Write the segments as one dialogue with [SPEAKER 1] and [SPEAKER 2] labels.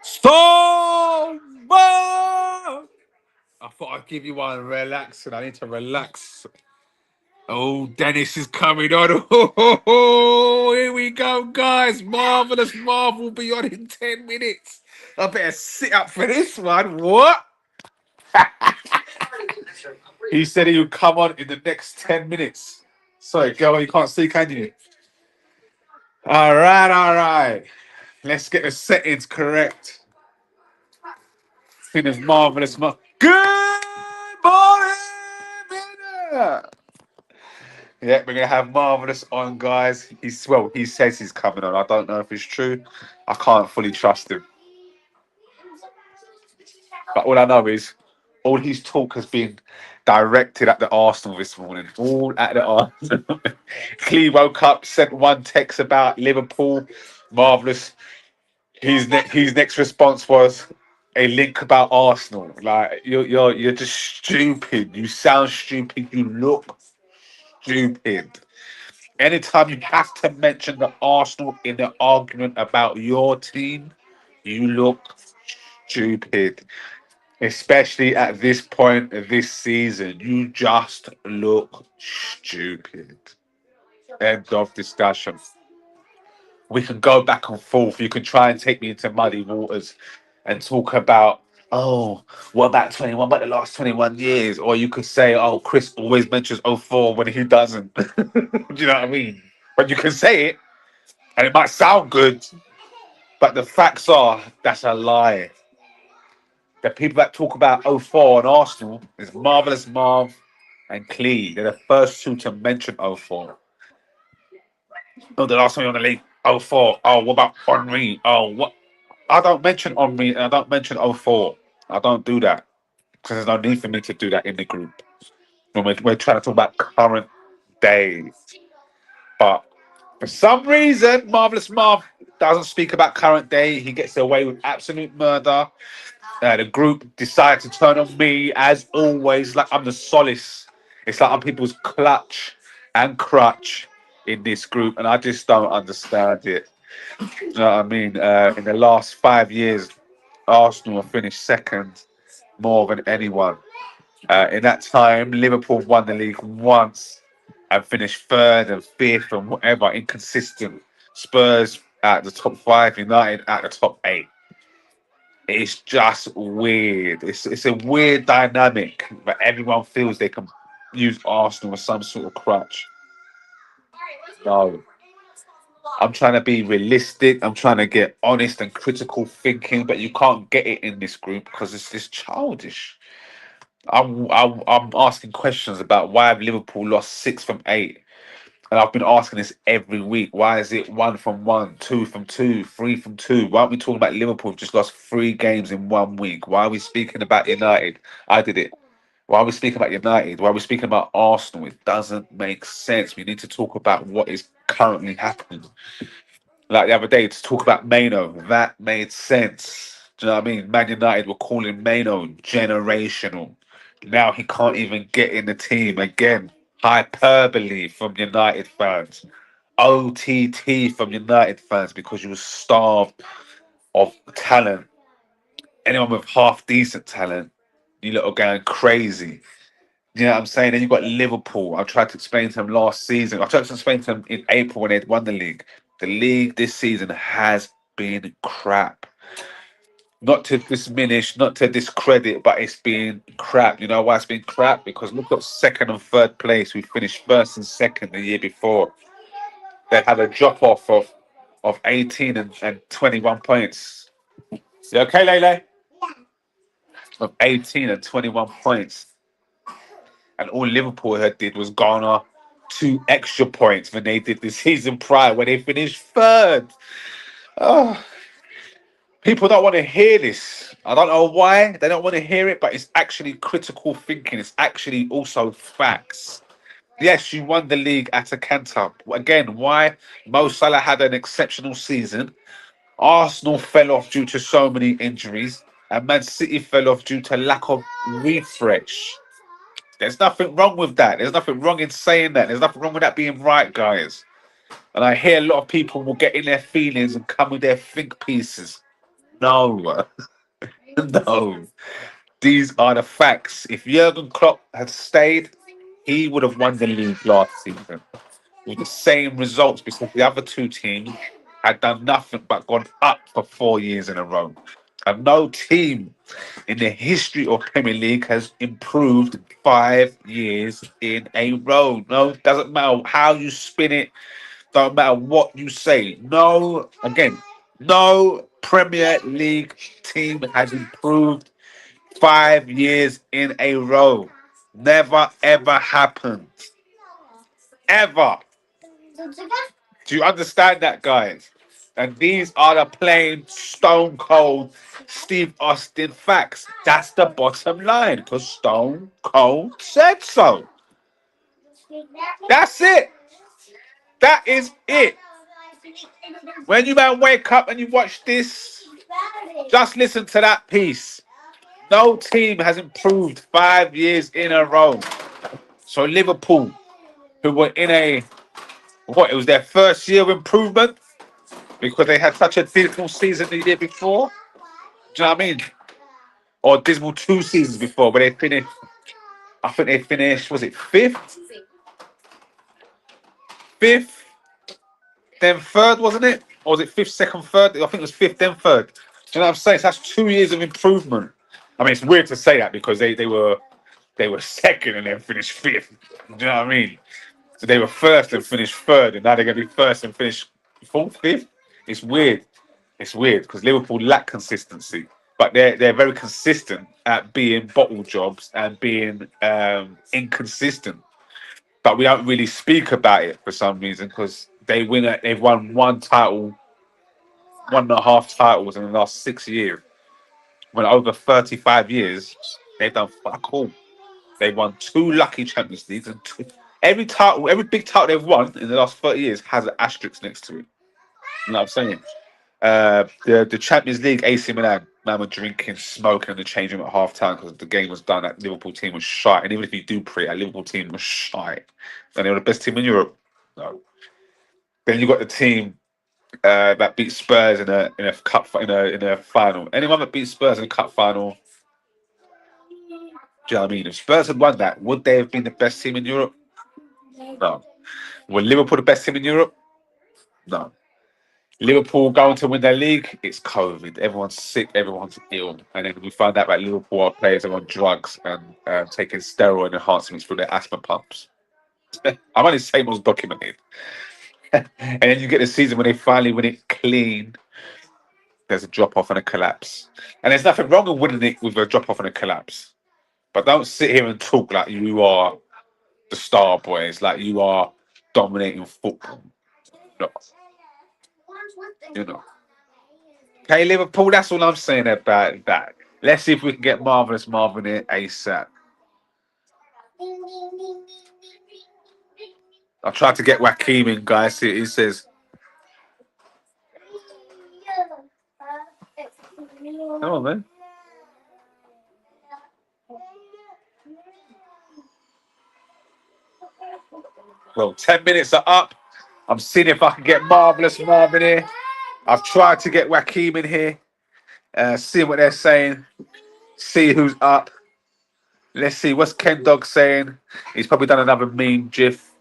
[SPEAKER 1] Sober! I thought I'd give you one relaxing. I need to relax. Oh, Dennis is coming on. Oh, here we go, guys. Marvelous Marv will be on in 10 minutes. I better sit up for this one. What? He said he would come on in the next 10 minutes. Sorry, girl, you can't see, can you? All right, all right. Let's get the settings correct. It is marvelous. Good morning, Minna. Yeah, we're gonna have marvelous on, guys. He says he's coming on. I don't know if it's true. I can't fully trust him. But all I know is all his talk has been directed at the Arsenal this morning. All at the Arsenal. Clee woke up, sent one text about Liverpool. Marvelous. His next response was a link about Arsenal. Like you're just stupid. You sound stupid. You look stupid. Anytime you have to mention the Arsenal in the argument about your team, you look stupid. Especially at this point of this season, you just look stupid. End of discussion. We can go back and forth. You can try and take me into muddy waters and talk about, oh, what about 21, about the last 21 years? Or you could say, oh, Chris always mentions '04 when he doesn't. Do you know what I mean? But you can say it, and it might sound good, but the facts are that's a lie. The people that talk about '04 and Arsenal is Marvelous Marv and Clee. They're the first two to mention '04. Oh, the last one on the league, '04. Oh, what about Henri? Oh, what? I don't mention Henri and I don't mention '04. I don't do that because there's no need for me to do that in the group. When we're trying to talk about current days. But for some reason, Marvelous Marv doesn't speak about current day. He gets away with absolute murder. The group decided to turn on me as always, like I'm the solace. It's like I'm people's clutch and crutch in this group, and I just don't understand it. You know what I mean? In the last 5 years, Arsenal have finished second more than anyone. In that time, Liverpool won the league once and finished third and fifth and whatever, inconsistent. Spurs at the top five, United at the top eight. It's just weird. It's a weird dynamic, but everyone feels they can use Arsenal as some sort of crutch. No, I'm trying to be realistic. I'm trying to get honest and critical thinking, but you can't get it in this group because it's just childish. I'm asking questions about why have Liverpool lost 6 from 8, and I've been asking this every week. Why is it 1 from 1, 2 from 2, 3 from 2? Why aren't we talking about Liverpool who've just lost 3 games in 1 week? Why are we speaking about United? I did it. Why are we speaking about United? Why are we speaking about Arsenal? It doesn't make sense. We need to talk about what is currently happening. Like the other day, to talk about Mano, that made sense. Do you know what I mean? Man United were calling Mano generational. Now he can't even get in the team again. Hyperbole from United fans. OTT from United fans because you were starved of talent. Anyone with half decent talent, you lot are going crazy. You know what I'm saying? Then you've got Liverpool. I tried to explain to them last season. I tried to explain to them in April when they'd won the league. The league this season has been crap. Not to diminish, not to discredit, but it's been crap. You know why it's been crap? Because look at second and third place. We finished first and second the year before. They had a drop off of 18 and 21 points. You okay, Lele? Of 18 and 21 points. And all Liverpool had did was garner 2 extra points than they did the season prior when they finished third. Oh, people don't want to hear this. I don't know why they don't want to hear it, but it's actually critical thinking. It's actually also facts. Yes, you won the league at a canter. Again, why? Mo Salah had an exceptional season. Arsenal fell off due to so many injuries, and Man City fell off due to lack of refresh. There's nothing wrong with that. There's nothing wrong in saying that. There's nothing wrong with that being right, guys. And I hear a lot of people will get in their feelings and come with their think pieces. No, no. These are the facts. If Jurgen Klopp had stayed, he would have won the league last season with the same results because the other two teams had done nothing but gone up for 4 years in a row. And no team in the history of Premier League has improved 5 years in a row. No, doesn't matter how you spin it, don't matter what you say. No, again, no Premier League team has improved 5 years in a row. Never ever happened. Ever. Do you understand that, guys? And these are the plain stone cold Steve Austin facts. That's the bottom line because Stone Cold said so. That's it. That is it. When you man wake up and you watch this, just listen to that piece. No team has improved 5 years in a row. So Liverpool, who were in it was their first year of improvement because they had such a dismal season the year before. Do you know what I mean? Or dismal 2 seasons before, where they finished. I think they finished. Was it fifth, then third, wasn't it? Or was it fifth, second, third? I think it was fifth, then third. Do you know what I'm saying? So that's 2 years of improvement. I mean, it's weird to say that because they were second and then finished fifth. Do you know what I mean? So they were first and finished third, and now they're going to be first and finish fourth, fifth. It's weird. It's weird because Liverpool lack consistency, but they're very consistent at being bottle jobs and being inconsistent. But we don't really speak about it for some reason because they've won one title, 1.5 titles in the last 6 years. When over 35 years, they've done fuck all. They won two lucky Champions Leagues and every title, every big title they've won in the last 30 years has an asterisk next to it. You know what I'm saying? The Champions League AC Milan, man, were drinking, smoking in the change room at half time because the game was done. That Liverpool team was shy. And even if you do pray, that Liverpool team was shy. And they were the best team in Europe. No. Then you got the team that beat Spurs in a cup in a final. Anyone that beat Spurs in a cup final, do you know what I mean? If Spurs had won that, would they have been the best team in Europe? No. Were Liverpool the best team in Europe? No. Liverpool going to win their league, it's COVID. Everyone's sick, everyone's ill. And then we found out that Liverpool players are on drugs and taking steroid enhancements for their asthma pumps. I'm only saying what's documented. And then you get the season when they finally win it clean, there's a drop off and a collapse. And there's nothing wrong with winning it with a drop off and a collapse. But don't sit here and talk like you are the star boys, like you are dominating football. No, you know. Okay, Liverpool, that's all I'm saying about that. Let's see if we can get Marvelous Marvin here ASAP. I tried to get Joaquin in, guys. He says, come on, man. Well, 10 minutes are up. I'm seeing if I can get Marvelous Marvin here. I've tried to get Joaquin in here. See what they're saying. See who's up. Let's see. What's Ken Dog saying? He's probably done another meme gif.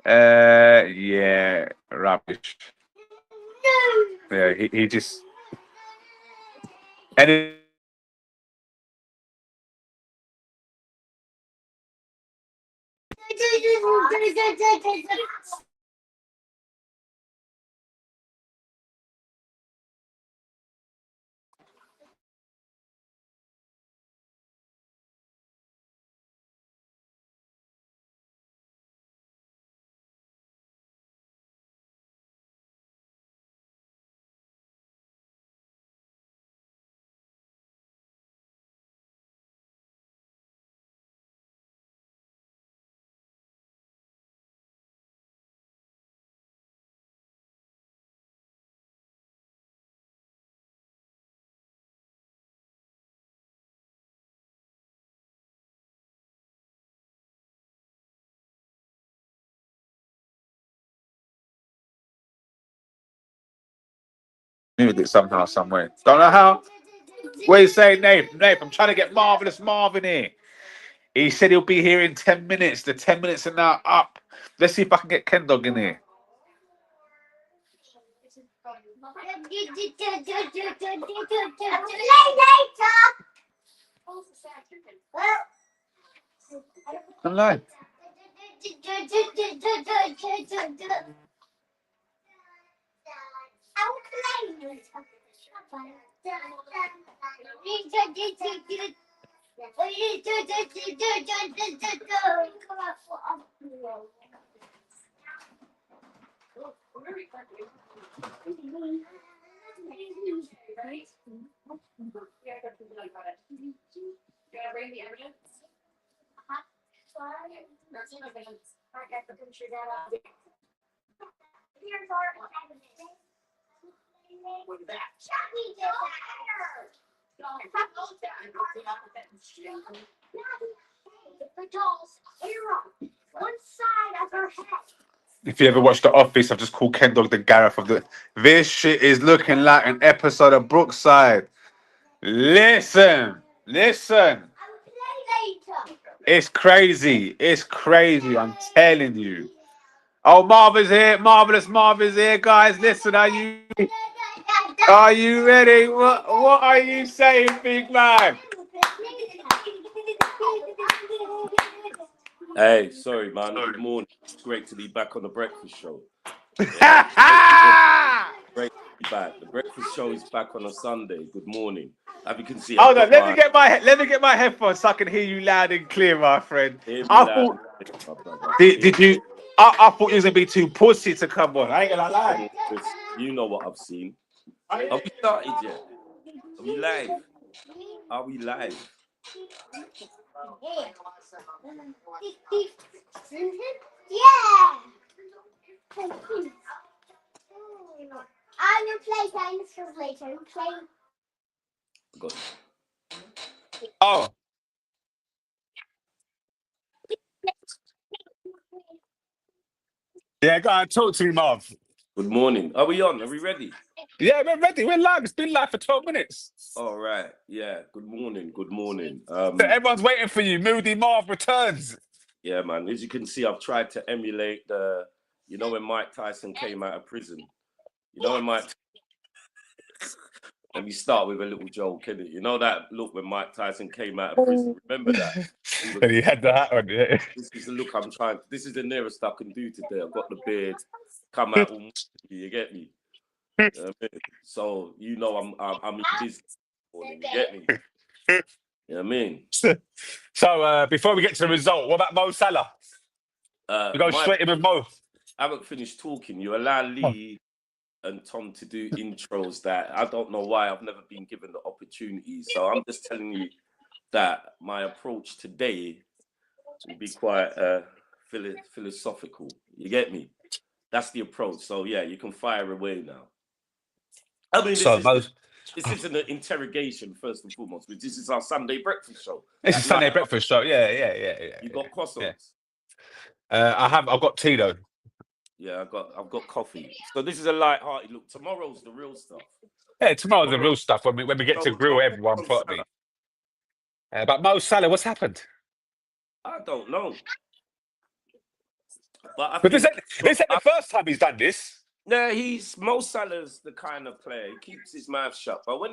[SPEAKER 1] Yeah, rubbish. Yeah, he just. Any Moved it somehow, somewhere. Don't know how. What are you saying, Nate? Nate, I'm trying to get Marvelous Marvin here. He said he'll be here in 10 minutes. The 10 minutes are now up. Let's see if I can get Ken Dog in here. Hello. If you ever watched The Office, I've just called Ken Dog the Gareth of the. This shit is looking like an episode of Brookside. Listen. It's crazy. It's crazy. I'm telling you. Oh, Marvin's here. Marvelous Marvin's here, guys. Listen, are you ready? What are you saying, big man?
[SPEAKER 2] Hey, sorry, man. Good morning. It's great to be back on the breakfast show. Great to be back. The breakfast show is back on a Sunday. Good morning. As you can see,
[SPEAKER 1] hold on. Let me get my headphones so I can hear you loud and clear, my friend. Did you? I thought you was gonna be too pussy to come on. I ain't gonna lie.
[SPEAKER 2] You know what I've seen. Have we started yet? Are we live? Are we live?
[SPEAKER 3] Yeah. I'm gonna play dinosaurs later.
[SPEAKER 2] Good.
[SPEAKER 1] Oh. Yeah, go on, talk to me, Marv.
[SPEAKER 2] Good morning. Are we on? Are we ready?
[SPEAKER 1] Yeah, we're ready. We're live. It's been live for 12 minutes.
[SPEAKER 2] All right. Yeah. Good morning. Good morning.
[SPEAKER 1] So everyone's waiting for you. Moody Marv returns.
[SPEAKER 2] Yeah, man. As you can see, I've tried to emulate the, when Mike Tyson came out of prison. When Mike. Let me start with a little joke, innit? You know that look when Mike Tyson came out of prison? Remember that?
[SPEAKER 1] And he had the hat on, yeah.
[SPEAKER 2] This is the look I'm trying. This is the nearest I can do today. I've got the beard, come out all you get me? So, I'm in business. You get me? You know what I mean?
[SPEAKER 1] So, before we get to the result, what about Mo Salah? We go straight in with Mo.
[SPEAKER 2] I haven't finished talking. You allow Lee and Tom to do intros that I don't know why I've never been given the opportunity. So I'm just telling you that my approach today will be quite philosophical. You get me? That's the approach. So yeah, you can fire away now. I mean, this isn't an interrogation first and foremost, but this is our Sunday breakfast show.
[SPEAKER 1] It's a Sunday breakfast show. Yeah.
[SPEAKER 2] You got croissants?
[SPEAKER 1] Yeah. I've got tea though.
[SPEAKER 2] Yeah, I've got coffee. So this is a light-hearted look. Tomorrow's the real stuff.
[SPEAKER 1] Yeah, tomorrow's the real stuff when we get to grill everyone properly. But Mo Salah, what's happened?
[SPEAKER 2] I don't know.
[SPEAKER 1] But is it the first time he's done this?
[SPEAKER 2] No, Mo Salah's the kind of player. He keeps his mouth shut. But when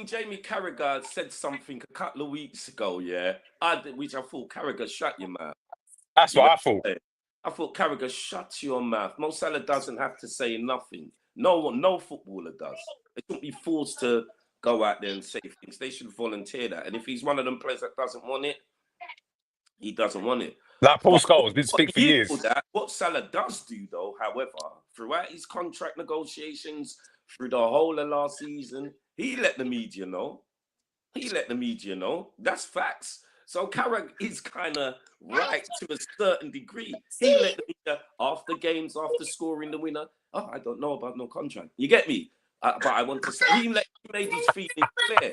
[SPEAKER 2] Jamie Carragher said something a couple of weeks ago, which I thought, Carragher, shut your mouth.
[SPEAKER 1] That's what I thought.
[SPEAKER 2] I thought, Carragher, shut your mouth. Mo Salah doesn't have to say nothing. No footballer does. They shouldn't be forced to go out there and say things. They should volunteer that. And if he's one of them players that doesn't want it, he doesn't want it.
[SPEAKER 1] Like Paul Scholes didn't speak for years.
[SPEAKER 2] What Salah does do, though, however, throughout his contract negotiations, through the whole of last season, he let the media know. That's facts. So Carragher is kind of right to a certain degree. He let the media, after games, after scoring the winner, I don't know about no contract. You get me? But I want to say, he made his feelings clear.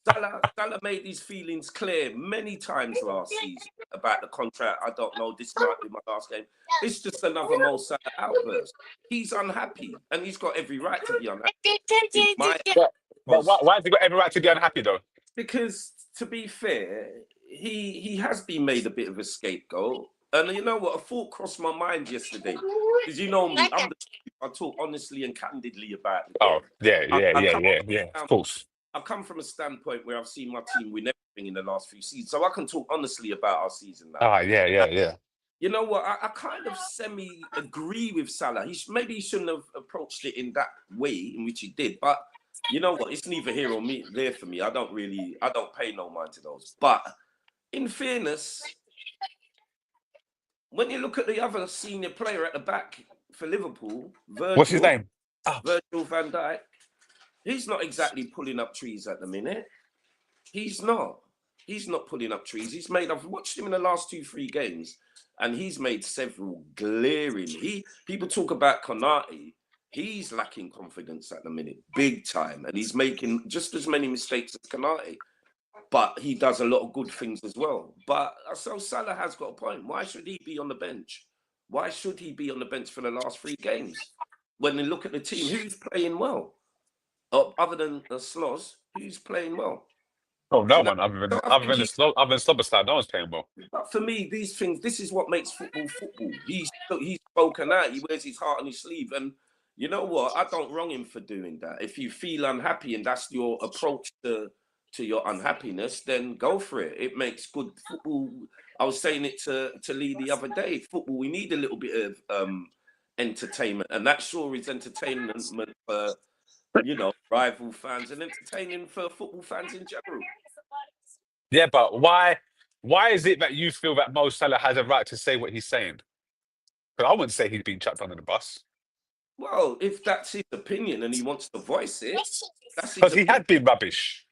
[SPEAKER 2] Salah made his feelings clear many times last season about the contract. I don't know, this might be my last game. It's just another Mo Salah outburst. He's unhappy, and he's got every right to be unhappy.
[SPEAKER 1] But why has he got every right to be unhappy though?
[SPEAKER 2] Because to be fair, he has been made a bit of a scapegoat. And you know what? A thought crossed my mind yesterday. Because you know me, I talk honestly and candidly about it.
[SPEAKER 1] Oh, yeah. Of course.
[SPEAKER 2] I come from a standpoint where I've seen my team win everything in the last few seasons. So I can talk honestly about our season now.
[SPEAKER 1] Yeah.
[SPEAKER 2] You know what? I kind of semi-agree with Salah. Maybe he shouldn't have approached it in that way in which he did. But you know what? It's neither here or there for me. I don't pay no mind to those. But in fairness, when you look at the other senior player at the back for Liverpool,
[SPEAKER 1] What's his name?
[SPEAKER 2] Virgil van Dijk, he's not exactly pulling up trees at the minute. He's not pulling up trees. I've watched him in the last 2-3 games, and he's made several glaring. People talk about Konate. He's lacking confidence at the minute, big time, and he's making just as many mistakes as Konate. But he does a lot of good things as well. But so Salah has got a point. Why should he be on the bench? Why should he be on the bench for the last 3 games? When they look at the team, who's playing well? Other than the Sloz, who's playing well?
[SPEAKER 1] Oh, no one other than Slobberstad. No one's playing well.
[SPEAKER 2] But for me, these things, this is what makes football. He's spoken out. He wears his heart on his sleeve, and you know what? I don't wrong him for doing that. If you feel unhappy and that's your approach to your unhappiness, then go for it. It makes good football. I was saying it to Lee the other day. Football, we need a little bit of entertainment, and that sure is entertainment for rival fans and entertaining for football fans in general.
[SPEAKER 1] Yeah, but why is it that you feel that Mo Salah has a right to say what he's saying? Because I wouldn't say he's been chucked under the bus.
[SPEAKER 2] Well, if that's his opinion and he wants to voice it, that's
[SPEAKER 1] because he had been rubbish.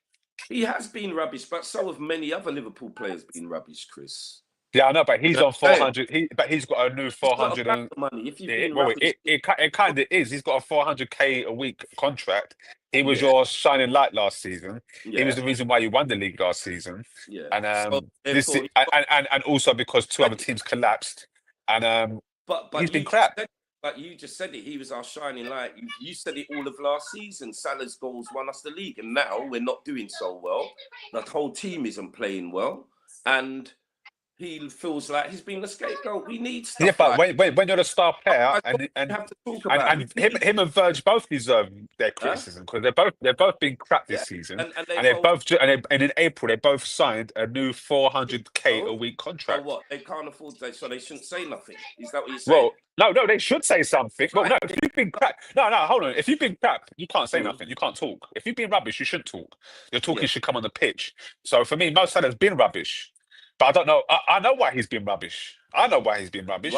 [SPEAKER 2] He has been rubbish, but so have many other Liverpool players been rubbish, Chris.
[SPEAKER 1] Yeah, I know, but he's on 400. But he's got a new 400 and
[SPEAKER 2] money. If
[SPEAKER 1] it kind of is. He's got a 400k a week contract. He was your shining light last season. He was the reason why you won the league last season.
[SPEAKER 2] Yeah,
[SPEAKER 1] and and also because 2 other teams collapsed. And
[SPEAKER 2] but
[SPEAKER 1] he's been crap.
[SPEAKER 2] But you just said it. He was our shining light. You said it all of last season. Salah's goals won us the league, and now we're not doing so well. The whole team isn't playing well, and he feels like he's been the scapegoat. We need stuff.
[SPEAKER 1] Yeah, but when you're the star player,
[SPEAKER 2] you have to talk about
[SPEAKER 1] him and Verge both deserve their criticism because they've both been crap this season, and in April they both signed a new 400k a week contract.
[SPEAKER 2] So what? They can't afford that, so they shouldn't say nothing. Is that what you're saying?
[SPEAKER 1] Well, no, they should say something. Well, no, if you've been crap, hold on. If you've been crap, you can't say nothing. You can't talk. If you've been rubbish, you shouldn't talk. Your talking should come on the pitch. So for me, Mo Salah's been rubbish. But I don't know. I know why he's been rubbish. Why has he been rubbish?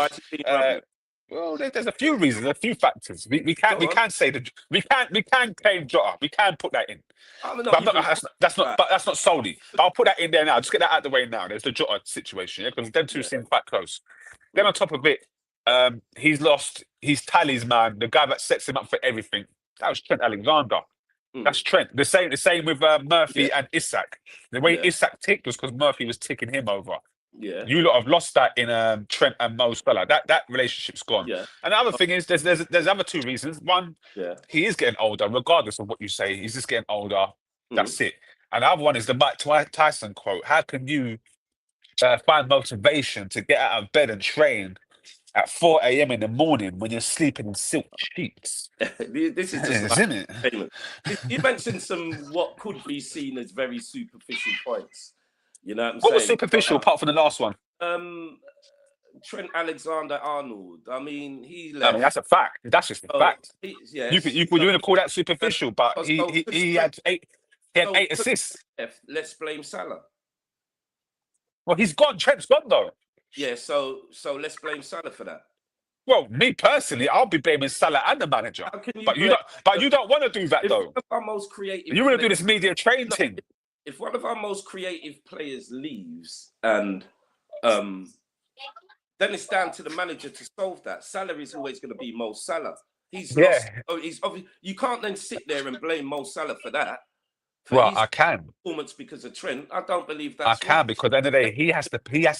[SPEAKER 1] Well, there's a few reasons, a few factors. We can't claim Jota. We can put that in. That's not solely. But I'll put that in there now. Just get that out of the way now. There's the Jota situation, because them two seem quite close. Then on top of it, he's lost his talisman, the guy that sets him up for everything. That was Trent Alexander. That's Trent. The same with Murphy and Isak. The way Isak ticked was because Murphy was ticking him over.
[SPEAKER 2] Yeah,
[SPEAKER 1] you lot have lost that in Trent and Mo Salah. That relationship's gone. Yeah. And the other thing is, there's other 2 reasons. One, he is getting older, regardless of what you say. He's just getting older. That's it. And the other one is the Mike Tyson quote: "How can you find motivation to get out of bed and train at 4 a.m. in the morning when you're sleeping in silk sheets?"
[SPEAKER 2] This is just
[SPEAKER 1] isn't it?
[SPEAKER 2] You mentioned some what could be seen as very superficial points. You know what I'm
[SPEAKER 1] saying?
[SPEAKER 2] What
[SPEAKER 1] was superficial apart from the last one?
[SPEAKER 2] Trent Alexander-Arnold. I mean, he left.
[SPEAKER 1] I mean, that's a fact. That's just a fact. You want to call that superficial, but he had 8 assists.
[SPEAKER 2] Let's blame Salah.
[SPEAKER 1] Well, he's gone. Trent's gone though.
[SPEAKER 2] Yeah, so let's blame Salah for that.
[SPEAKER 1] Well, me personally, I'll be blaming Salah and the manager. But you don't want to do that though.
[SPEAKER 2] Our most creative.
[SPEAKER 1] You want to do this media train thing.
[SPEAKER 2] If one of our most creative players leaves, and then it's down to the manager to solve that. Salah is always going to be Mo Salah. He's lost. You can't then sit there and blame Mo Salah for that. for
[SPEAKER 1] Well,
[SPEAKER 2] his
[SPEAKER 1] I can.
[SPEAKER 2] performance because of Trent. I don't believe
[SPEAKER 1] I
[SPEAKER 2] that's
[SPEAKER 1] can
[SPEAKER 2] right.
[SPEAKER 1] because at the end of the day, he has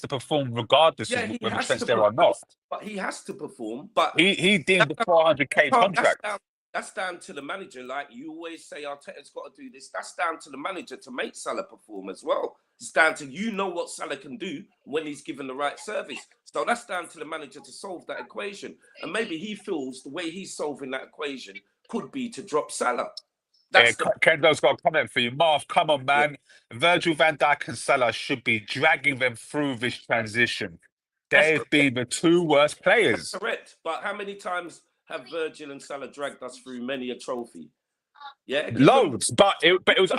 [SPEAKER 1] to perform regardless
[SPEAKER 2] Yeah,
[SPEAKER 1] of
[SPEAKER 2] he
[SPEAKER 1] whether
[SPEAKER 2] has
[SPEAKER 1] Trent's
[SPEAKER 2] to
[SPEAKER 1] there or
[SPEAKER 2] perform,
[SPEAKER 1] not.
[SPEAKER 2] but he has to perform. But
[SPEAKER 1] He
[SPEAKER 2] that,
[SPEAKER 1] deemed the 400k
[SPEAKER 2] that's
[SPEAKER 1] contract.
[SPEAKER 2] down, that's down to the manager. Like you always say, Arteta's got to do this. That's down to the manager to make Salah perform as well. It's down to what Salah can do when he's given the right service. So that's down to the manager to solve that equation. And maybe he feels the way he's solving that equation could be to drop Salah.
[SPEAKER 1] Yeah,
[SPEAKER 2] That's the
[SPEAKER 1] Kendo's got a comment for you. Marv, come on, man. Virgil van Dijk and Salah should be dragging them through this transition.
[SPEAKER 2] that's
[SPEAKER 1] They've been the two worst players.
[SPEAKER 2] correct. But how many times have Virgil and Salah dragged us through many a trophy? Yeah,
[SPEAKER 1] Loads, but it was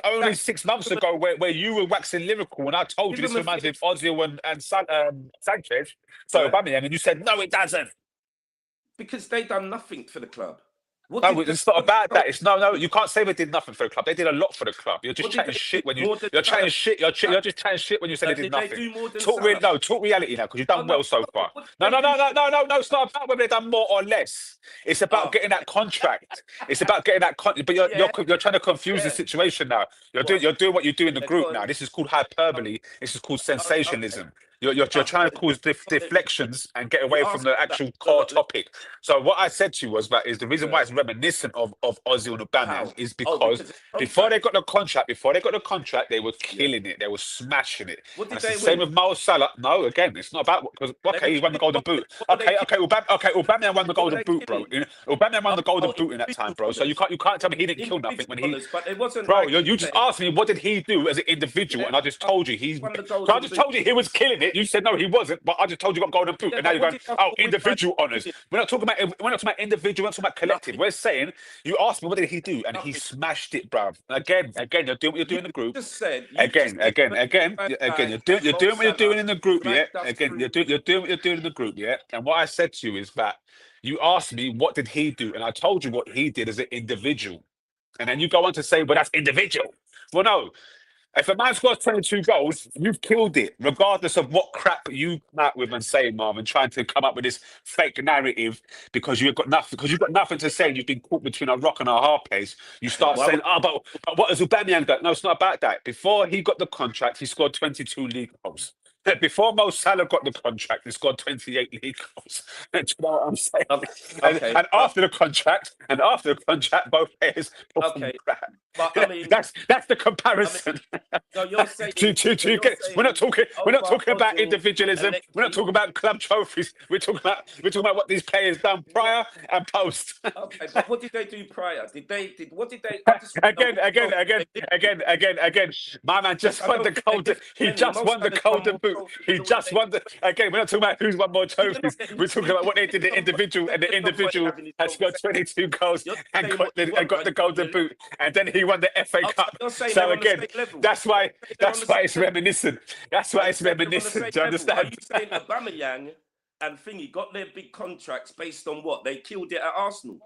[SPEAKER 1] only 6 months ago where you were waxing lyrical, and I told you
[SPEAKER 2] Give
[SPEAKER 1] this
[SPEAKER 2] them a
[SPEAKER 1] reminds me of
[SPEAKER 2] finish.
[SPEAKER 1] Ozil and Sanchez. So
[SPEAKER 2] Right.
[SPEAKER 1] Aubameyang, and you said no, it doesn't.
[SPEAKER 2] Because they done nothing for the club.
[SPEAKER 1] No, it's not about that. It's no. You can't say they did nothing for the club. They did a lot for the club. You're just chatting shit when you're chatting shit. You're just chatting shit when you say they did nothing.
[SPEAKER 2] They do more than
[SPEAKER 1] Talk reality now because you've done well so far. No. It's not about whether they've done more or less. It's about getting that contract. It's about getting that contract. But you're trying to confuse the situation now. You're doing what you do in the group now. This is called hyperbole. This is called sensationalism. You're trying to cause deflections and get away from the actual core topic. So what I said to you was that is the reason why it's reminiscent of Ozil and Aubameyang is because before they got the contract, they were killing it. They were smashing it.
[SPEAKER 2] What did
[SPEAKER 1] And it's
[SPEAKER 2] they
[SPEAKER 1] the same
[SPEAKER 2] win?
[SPEAKER 1] with Mo Salah. No, again, it's not about because he won the Golden Boot. Aubameyang won the Golden Boot, bro. Aubameyang won the Golden Boot in that time, bro. So you can't tell me he didn't kill nothing when he.
[SPEAKER 2] But it wasn't.
[SPEAKER 1] Bro, you just asked me what did he do as an individual, and I just told you he's. So I just told you he was killing it. You said no, he wasn't. But I just told you got Golden Boot, and now you're going, oh, individual honors. We're not talking about individual. We're talking about collective. We're saying you asked me what did he do, and he smashed it, bro. Again, you're doing what you're doing in the group. Again, you're doing what you're doing in the group, yeah. Again, you're doing what you're doing in the group, yeah. And what I said to you is that you asked me what did he do, and I told you what he did as an individual. And then you go on to say, well, that's individual. Well, no. If a man scores 22 goals, you've killed it, regardless of what crap you come out with and say, Marvin, trying to come up with this fake narrative because you've got nothing to say and you've been caught between a rock and a hard place. You start saying, but what has Aubameyang done? No, it's not about that. Before he got the contract, he scored 22 league goals. Before Mo Salah got the contract, he scored 28 league goals. Do you know what I'm saying? And after the contract, both players performed crap.
[SPEAKER 2] But I mean,
[SPEAKER 1] that's the comparison.
[SPEAKER 2] You're saying,
[SPEAKER 1] we're not talking about individualism. We're not talking about club trophies. We're talking about what these players done prior and post.
[SPEAKER 2] Okay, but what did they do prior? What did they?
[SPEAKER 1] Again. My man just won the golden. He just won the Golden Boot. He just won the. Again, we're not talking about who's won more trophies. We're talking about what they did. The individual has scored 22 goals and got the Golden Boot, and then he won the FA Cup. So again, that's why it's reminiscent. That's why it's reminiscent. Do you understand?
[SPEAKER 2] Are you saying Aubameyang and Thingy got their big contracts based on what? They killed it at Arsenal.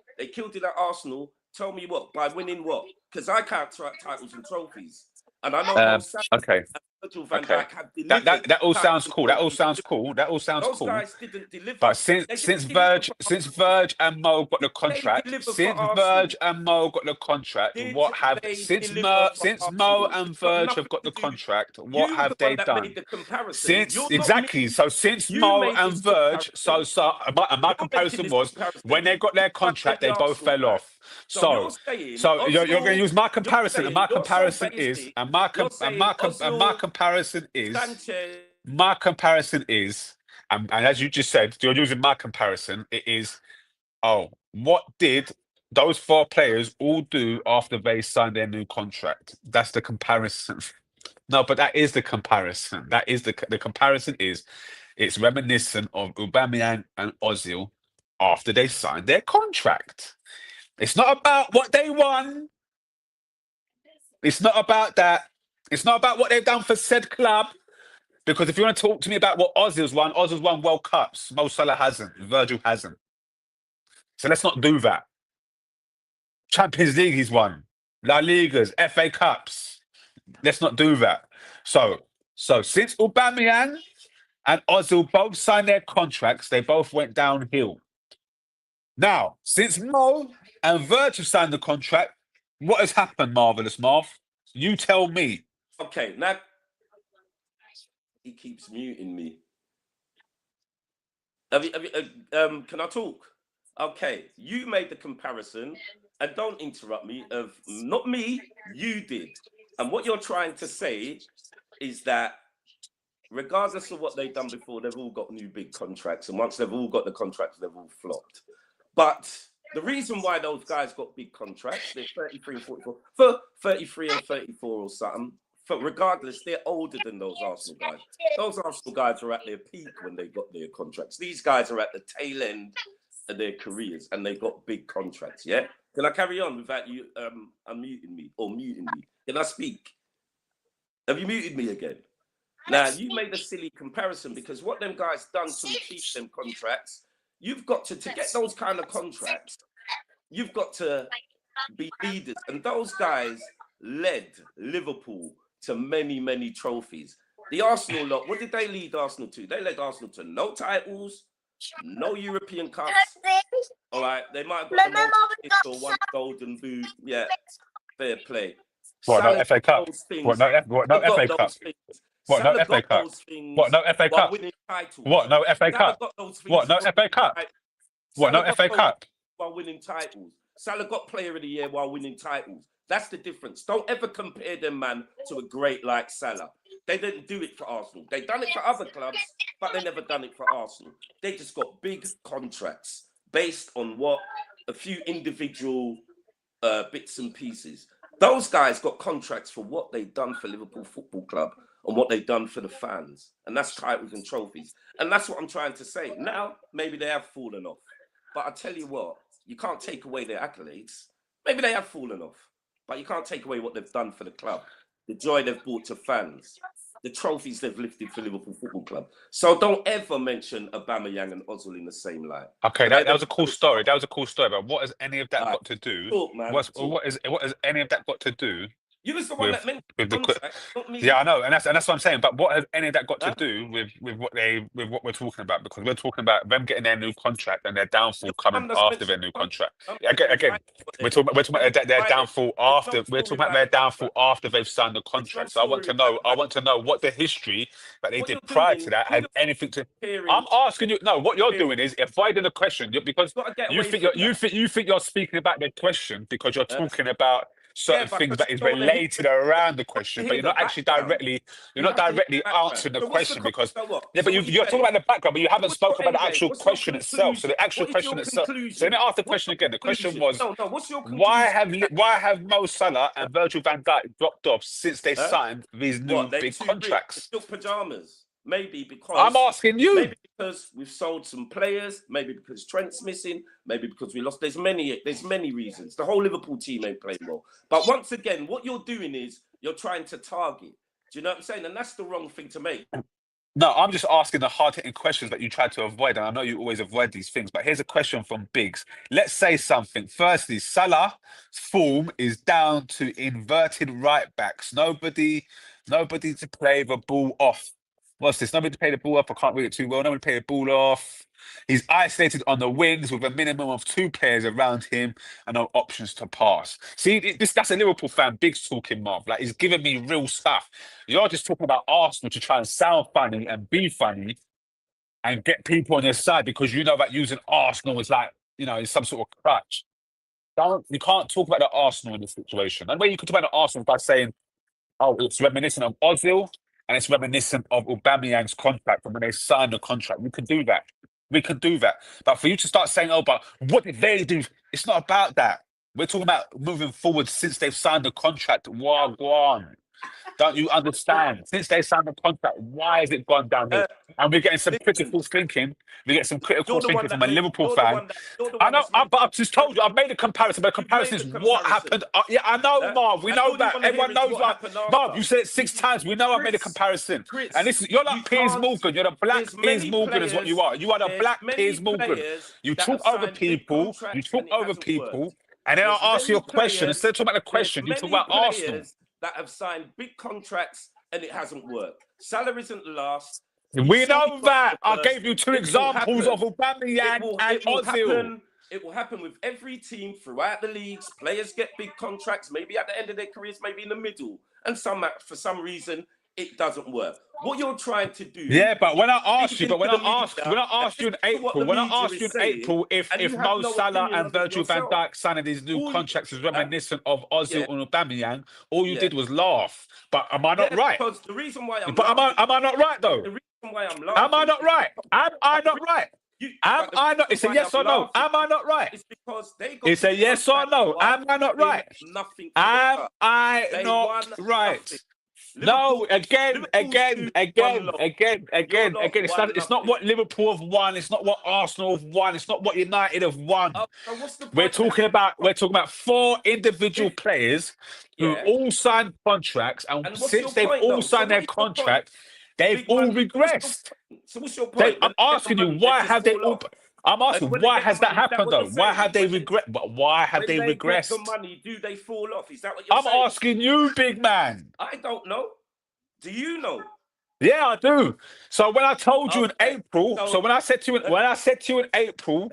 [SPEAKER 2] Tell me what? By winning what? Because I can't track titles and trophies. And I know
[SPEAKER 1] okay. That all sounds cool. Those
[SPEAKER 2] guys didn't deliver.
[SPEAKER 1] But since Verge and Mo got the contract, since Mo and Verge have got the contract, what have they done? Since Mo and Verge, my comparison was when they got their contract, they both fell off. So you're going to use my comparison, and my comparison is, and as you just said, you're using my comparison. It is, what did those 4 players all do after they signed their new contract? That's the comparison. No, but that is the comparison. That is the comparison is, it's reminiscent of Aubameyang and Ozil after they signed their contract. It's not about what they won. It's not about that. It's not about what they've done for said club. Because if you want to talk to me about what Ozil's won World Cups. Mo Salah hasn't. Virgil hasn't. So let's not do that. Champions League he's won. La Ligas, FA Cups. Let's not do that. So since Aubameyang and Ozil both signed their contracts, they both went downhill. Now, since Mo and Virgil signed the contract, What has happened, Marvelous Marv? You tell me.
[SPEAKER 2] Okay, now he keeps muting me. Can I talk? Okay, you made the comparison, and don't interrupt me. Of not me, you did. And what you're trying to say is that regardless of what they've done before, they've all got new big contracts, and once they've all got the contracts, they've all flopped. But the reason why those guys got big contracts, they're 33 and 44, for 33 and 34 or something. But regardless, they're older than those Arsenal guys. Those Arsenal guys are at their peak when they got their contracts. These guys are at the tail end of their careers, and they got big contracts. Yeah. Can I carry on without you unmuting me or muting me? Can I speak? Have you muted me again? Now you made a silly comparison because what them guys done to achieve them contracts, you've got to get those kind of contracts. You've got to be leaders, and those guys led Liverpool to many, many trophies. The Arsenal lot, what did they lead Arsenal to? They led Arsenal to no titles, no European Cups. All right, they might have got the most or one golden boot. Yeah, fair play.
[SPEAKER 1] What, no FA Cup? What, no FA Cup? What, no FA Cup? What, no FA Cup? What, no FA Cup? What, no FA Cup? What, no FA Cup?
[SPEAKER 2] While winning titles. Salah got Player of the Year while winning titles. That's the difference. Don't ever compare them, man, to a great like Salah. They didn't do it for Arsenal. They done it for other clubs, but they never done it for Arsenal. They just got big contracts based on what a few individual bits and pieces. Those guys got contracts for what they've done for Liverpool Football Club and what they've done for the fans. And that's titles and trophies. And that's what I'm trying to say. Now, maybe they have fallen off. But I tell you what, you can't take away their accolades. Maybe they have fallen off. But you can't take away what they've done for the club, the joy they've brought to fans, the trophies they've lifted for Liverpool Football Club. So don't ever mention Aubameyang and Ozil in the same light.
[SPEAKER 1] Okay, that was a cool story. That was a cool story. But what has any of that got to do?
[SPEAKER 2] Talk, man.
[SPEAKER 1] What has any of that got to do?
[SPEAKER 2] You was the one that mentioned the contract, not me.
[SPEAKER 1] Yeah, I know, and that's what I'm saying. But what has any of that got to do with what we're talking about? Because we're talking about them getting their new contract and their downfall coming after their new contract. Again, we're talking about their downfall after. We're talking about their downfall after they've signed the contract. So I want to know what the history that they did prior to that had anything to. I'm asking you. No, what you're doing is avoiding the question because you think you're speaking about the question because you're talking about certain things that is related around the question, but you're not actually directly answering the question because but you're talking about the background, but you haven't spoken about the actual question itself. So the actual question itself. So let me ask the question again. The question was, why have Mo Salah and Virgil van Dijk dropped off since they signed these new big contracts?
[SPEAKER 2] Silk pajamas. Maybe because
[SPEAKER 1] I'm asking you.
[SPEAKER 2] Maybe because we've sold some players. Maybe because Trent's missing. Maybe because we lost. There's many reasons. The whole Liverpool team ain't playing well. But once again, what you're doing is you're trying to target. Do you know what I'm saying? And that's the wrong thing to make.
[SPEAKER 1] No, I'm just asking the hard-hitting questions that you try to avoid, and I know you always avoid these things. But here's a question from Biggs. Let's say something. Firstly, Salah's form is down to inverted right backs. Nobody to play the ball off. What's this? Nobody to play the ball off. I can't read it too well. Nobody to play the ball off. He's isolated on the wings with a minimum of 2 players around him and no options to pass. See, that's a Liverpool fan, Biggs talking, Marv. Like, he's giving me real stuff. You're just talking about Arsenal to try and sound funny and be funny and get people on your side because you know that using Arsenal is like, is some sort of crutch. You can't talk about the Arsenal in this situation. And when you can talk about the Arsenal by saying, oh, it's reminiscent of Ozil, and it's reminiscent of Aubameyang's contract from when they signed the contract. We can do that. But for you to start saying, oh, but what did they do? It's not about that. We're talking about moving forward since they've signed the contract. Wagwan. Don't you understand? Since they signed the contract, why has it gone downhill? And we're getting some critical thinking. We get some critical thinking from a Liverpool fan. I know, but I've just told you, I've made a comparison. But the comparison is what happened. Yeah, I know, Marv. We know that. Everyone knows that. Marv, you said it 6 times. We know I've made a comparison. And you're like Piers Morgan. You're the black Piers Morgan is what you are. You are the black Piers Morgan. You talk over people. And then I'll ask you a question. Instead of talking about the question, you talk about Arsenal.
[SPEAKER 2] That have signed big contracts and it hasn't worked. Salah isn't last.
[SPEAKER 1] We know that. I gave you 2 examples of Aubameyang and Ozil.
[SPEAKER 2] It will happen with every team throughout the leagues. Players get big contracts, maybe at the end of their careers, maybe in the middle, and for some reason it doesn't work. What you're trying to do,
[SPEAKER 1] Yeah, but when I asked you,
[SPEAKER 2] feed
[SPEAKER 1] when
[SPEAKER 2] into
[SPEAKER 1] I
[SPEAKER 2] the
[SPEAKER 1] asked,
[SPEAKER 2] media,
[SPEAKER 1] when I
[SPEAKER 2] and
[SPEAKER 1] asked you in
[SPEAKER 2] listen to what
[SPEAKER 1] April,
[SPEAKER 2] the
[SPEAKER 1] when I
[SPEAKER 2] media
[SPEAKER 1] asked you
[SPEAKER 2] is
[SPEAKER 1] in
[SPEAKER 2] saying,
[SPEAKER 1] April
[SPEAKER 2] and
[SPEAKER 1] if
[SPEAKER 2] you have
[SPEAKER 1] Mo
[SPEAKER 2] no
[SPEAKER 1] Salah
[SPEAKER 2] opinion
[SPEAKER 1] and
[SPEAKER 2] of it
[SPEAKER 1] Virgil van
[SPEAKER 2] yourself.
[SPEAKER 1] Dijk signing these new
[SPEAKER 2] All you-
[SPEAKER 1] contracts is reminiscent of Ozil
[SPEAKER 2] yeah,
[SPEAKER 1] and Aubameyang, all you
[SPEAKER 2] yeah,
[SPEAKER 1] did was laugh. But am I not
[SPEAKER 2] yeah.
[SPEAKER 1] right?
[SPEAKER 2] Because the reason why I'm
[SPEAKER 1] But
[SPEAKER 2] laughing,
[SPEAKER 1] am I not right though?
[SPEAKER 2] the reason why I'm
[SPEAKER 1] Am I
[SPEAKER 2] laughing,
[SPEAKER 1] not right? Am I not right? Am
[SPEAKER 2] but the
[SPEAKER 1] I not? It's
[SPEAKER 2] reason
[SPEAKER 1] a
[SPEAKER 2] why
[SPEAKER 1] yes
[SPEAKER 2] I'm
[SPEAKER 1] or no.
[SPEAKER 2] laughing
[SPEAKER 1] Am I not right?
[SPEAKER 2] is because they got
[SPEAKER 1] It's
[SPEAKER 2] big
[SPEAKER 1] a yes or
[SPEAKER 2] contracts
[SPEAKER 1] no.
[SPEAKER 2] while
[SPEAKER 1] Am I not
[SPEAKER 2] doing
[SPEAKER 1] right?
[SPEAKER 2] nothing for the
[SPEAKER 1] Am
[SPEAKER 2] club.
[SPEAKER 1] I
[SPEAKER 2] They
[SPEAKER 1] not
[SPEAKER 2] won
[SPEAKER 1] right?
[SPEAKER 2] nothing.
[SPEAKER 1] No,
[SPEAKER 2] Liverpool's 2 1 loss. Your lot
[SPEAKER 1] It's not
[SPEAKER 2] 1-0.
[SPEAKER 1] what Liverpool have won. It's not what Arsenal have won. It's not what United have won.
[SPEAKER 2] Oh, so what's the
[SPEAKER 1] We're
[SPEAKER 2] point?
[SPEAKER 1] talking about 4 individual
[SPEAKER 2] If-
[SPEAKER 1] players who
[SPEAKER 2] yeah.
[SPEAKER 1] all signed contracts, and
[SPEAKER 2] And what's
[SPEAKER 1] since
[SPEAKER 2] your
[SPEAKER 1] they've
[SPEAKER 2] point,
[SPEAKER 1] all
[SPEAKER 2] though? So
[SPEAKER 1] signed
[SPEAKER 2] what
[SPEAKER 1] their
[SPEAKER 2] is your point?
[SPEAKER 1] contract, they've
[SPEAKER 2] Big
[SPEAKER 1] all
[SPEAKER 2] money.
[SPEAKER 1] regressed.
[SPEAKER 2] So what's your point?
[SPEAKER 1] I'm asking you, why have they all? I'm asking,
[SPEAKER 2] when they
[SPEAKER 1] why
[SPEAKER 2] get
[SPEAKER 1] has
[SPEAKER 2] the
[SPEAKER 1] that
[SPEAKER 2] money, is that
[SPEAKER 1] happened
[SPEAKER 2] what
[SPEAKER 1] though?
[SPEAKER 2] you're
[SPEAKER 1] Why
[SPEAKER 2] saying?
[SPEAKER 1] have they regret? But why have they
[SPEAKER 2] When they get the
[SPEAKER 1] regressed?
[SPEAKER 2] money, do they fall off? Is that what you're
[SPEAKER 1] I'm
[SPEAKER 2] saying?
[SPEAKER 1] asking you, big man.
[SPEAKER 2] I don't know. Do you know?
[SPEAKER 1] Yeah, I do. So when I told you in
[SPEAKER 2] Okay.
[SPEAKER 1] April, so when I said to you in April